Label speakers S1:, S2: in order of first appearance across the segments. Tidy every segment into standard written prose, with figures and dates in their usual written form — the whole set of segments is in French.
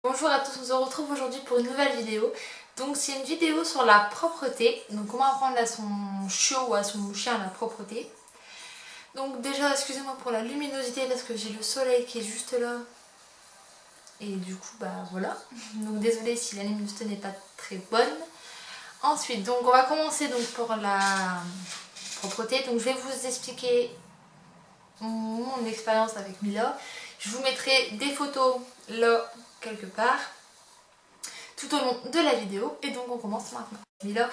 S1: Bonjour à tous, on se retrouve aujourd'hui pour une nouvelle vidéo. Donc c'est une vidéo sur la propreté, donc comment apprendre à son chiot ou à son chien la propreté. Donc déjà excusez-moi pour la luminosité parce que j'ai le soleil qui est juste là. Et du coup bah voilà, donc désolée si la luminosité n'est pas très bonne. Ensuite donc on va commencer donc pour la propreté. Donc je vais vous expliquer mon expérience avec Mila. Je vous mettrai des photos là quelque part tout au long de la vidéo et donc on commence maintenant. Mila,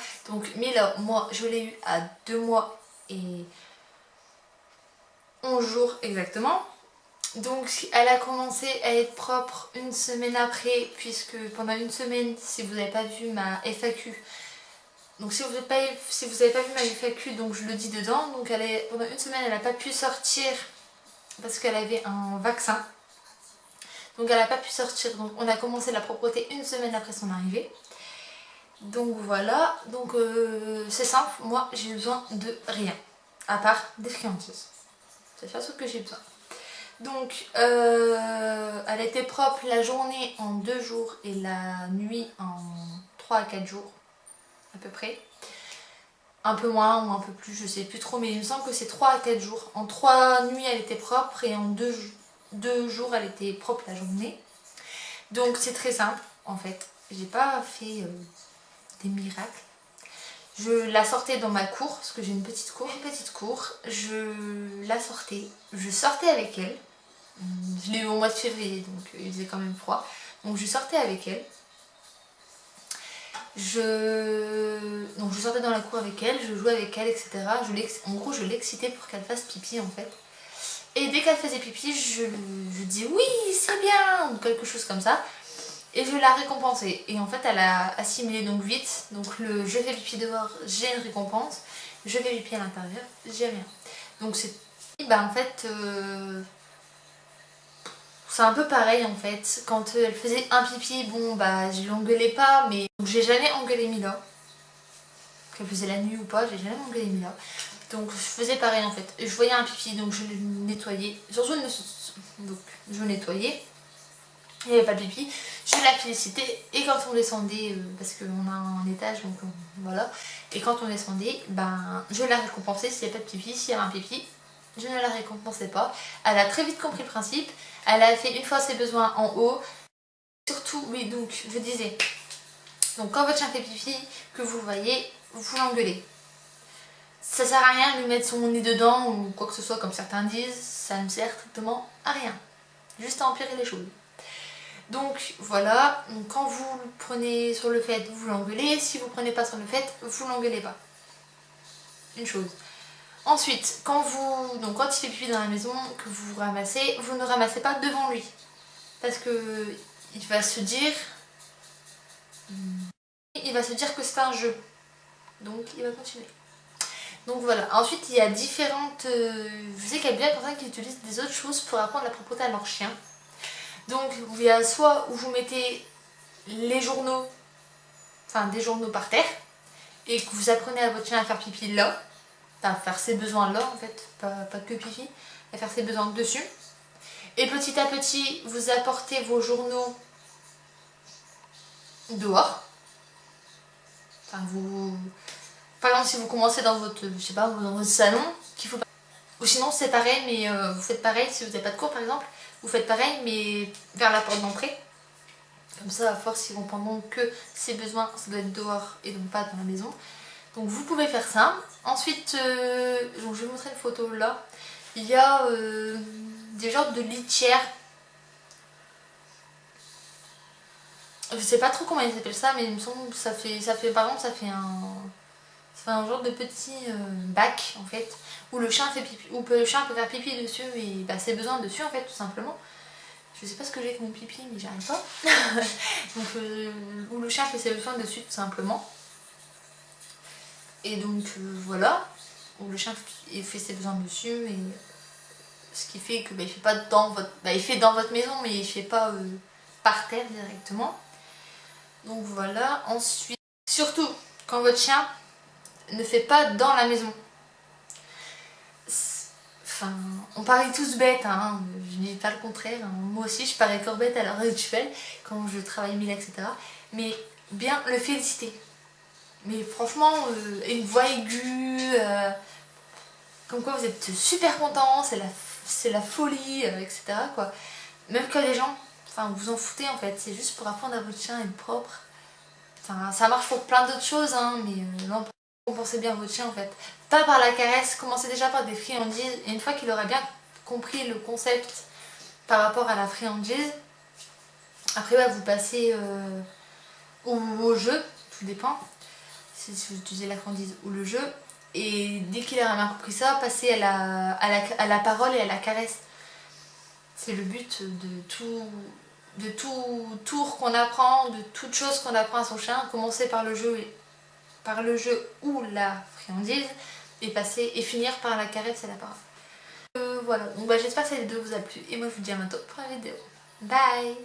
S1: moi je l'ai eu à 2 mois et 11 jours exactement. Donc elle a commencé à être propre une semaine après, puisque pendant une semaine, si vous n'avez pas vu ma FAQ, donc si vous n'avez pas vu ma FAQ, donc je le dis dedans, donc pendant une semaine elle n'a pas pu sortir parce qu'elle avait un vaccin. Donc elle n'a pas pu sortir, donc on a commencé la propreté une semaine après son arrivée. Donc voilà, donc c'est simple, moi j'ai besoin de rien, à part des friandises. C'est ça ce que j'ai besoin. Donc elle était propre la journée en 2 jours et la nuit en 3 à 4 jours à peu près. Un peu moins ou un peu plus, je sais plus trop, mais il me semble que c'est 3 à 4 jours. En 3 nuits elle était propre et en 2 jours elle était propre la journée. Donc c'est très simple en fait, j'ai pas fait des miracles. Je la sortais dans ma cour, parce que j'ai une petite cour, je la sortais, je sortais avec elle. Je l'ai eu au mois de février, donc il faisait quand même froid. Donc je sortais avec elle. Donc je sortais dans la cour avec elle, je jouais avec elle, etc. En gros, je l'excitais pour qu'elle fasse pipi en fait. Et dès qu'elle faisait pipi, je dis oui, c'est bien, ou quelque chose comme ça. Et je la récompensais. Et en fait, elle a assimilé donc vite. Donc le je fais pipi dehors, j'ai une récompense. Je fais pipi à l'intérieur, j'ai rien. Donc c'est... Bah en fait... c'est un peu pareil en fait. Quand elle faisait un pipi, bon bah je l'engueulais pas, mais... Donc j'ai jamais engueulé Mila. Qu'elle faisait la nuit ou pas, j'ai jamais engueulé Mila. Donc je faisais pareil en fait. Je voyais un pipi, donc je le nettoyais. Surtout, donc je nettoyais. Il n'y avait pas de pipi, je la félicitais et quand on descendait, parce qu'on a un étage donc voilà, et quand on descendait, ben je la récompensais s'il n'y avait pas de pipi, s'il y avait un pipi, je ne la récompensais pas. Elle a très vite compris le principe, elle a fait une fois ses besoins en haut, surtout, oui donc je disais, donc quand votre chien fait pipi, que vous le voyez, vous l'engueulez. Ça sert à rien de lui mettre son nez dedans ou quoi que ce soit comme certains disent, ça ne sert strictement à rien, juste à empirer les choses. Donc voilà, quand vous le prenez sur le fait, vous l'engueulez. Si vous ne prenez pas sur le fait, vous l'engueulez pas. Une chose. Ensuite, quand il fait pipi dans la maison, que vous ramassez, vous ne ramassez pas devant lui. Parce que il va se dire que c'est un jeu. Donc il va continuer. Donc voilà. Ensuite, il y a différentes... je sais qu'il y a bien des personnes qui utilisent des autres choses pour apprendre la propreté à leur chien. Donc il y a soit où vous mettez les journaux, enfin des journaux par terre, et que vous apprenez à votre chien à faire pipi là, à faire ses besoins là en fait, pas que pipi, à faire ses besoins dessus. Et petit à petit, vous apportez vos journaux dehors. Enfin, par exemple, si vous commencez dans votre, je sais pas, dans votre salon, qu'il faut pas... Ou sinon c'est pareil, mais vous faites pareil si vous n'avez pas de cours par exemple, vous faites pareil mais vers la porte d'entrée. Comme ça, à force, ils vont prendre que ses besoins, ça doit être dehors et donc pas dans la maison. Donc vous pouvez faire ça. Ensuite, donc je vais vous montrer une photo là. Il y a des genres de litières. Je sais pas trop comment ils appellent ça, mais il me semble que ça fait par exemple, ça fait un genre de petit bac en fait, où le chien fait pipi, où le chien peut faire pipi dessus et bah, ses besoins dessus en fait, tout simplement. Je sais pas ce que j'ai avec mon pipi, mais j'arrive pas. Donc, où le chien fait ses besoins dessus, tout simplement. Et donc, voilà. Où le chien fait ses besoins dessus. Et ce qui fait que il fait pas dans votre... il fait dans votre maison, mais il fait pas par terre directement. Donc, voilà. Ensuite, surtout, quand votre chien ne fait pas dans la maison. Enfin, on paraît tous bêtes, hein. dis pas le contraire, hein. Moi aussi je parais corbette à l'heure actuelle quand je travaille 1000 etc. Mais bien le féliciter. Mais franchement, une voix aiguë, comme quoi vous êtes super content, c'est la folie, etc. quoi. Même que les gens, enfin vous en foutez en fait, c'est juste pour apprendre à votre chien à être propre. Enfin, ça marche pour plein d'autres choses, hein, mais non, compensez bien votre chien en fait. Pas par la caresse, commencez déjà par des friandises, et une fois qu'il aura bien compris le concept par rapport à la friandise, après bah, vous passez au jeu, tout dépend, si vous utilisez la friandise ou le jeu, et dès qu'il aura bien compris ça, passez à la parole et à la caresse. C'est le but de tout tour qu'on apprend, de toute chose qu'on apprend à son chien, commencer par le jeu ou la friandise et finir par la caresse et la parole. Voilà, donc bah, j'espère que cette vidéo vous a plu et moi je vous dis à bientôt pour une vidéo. Bye!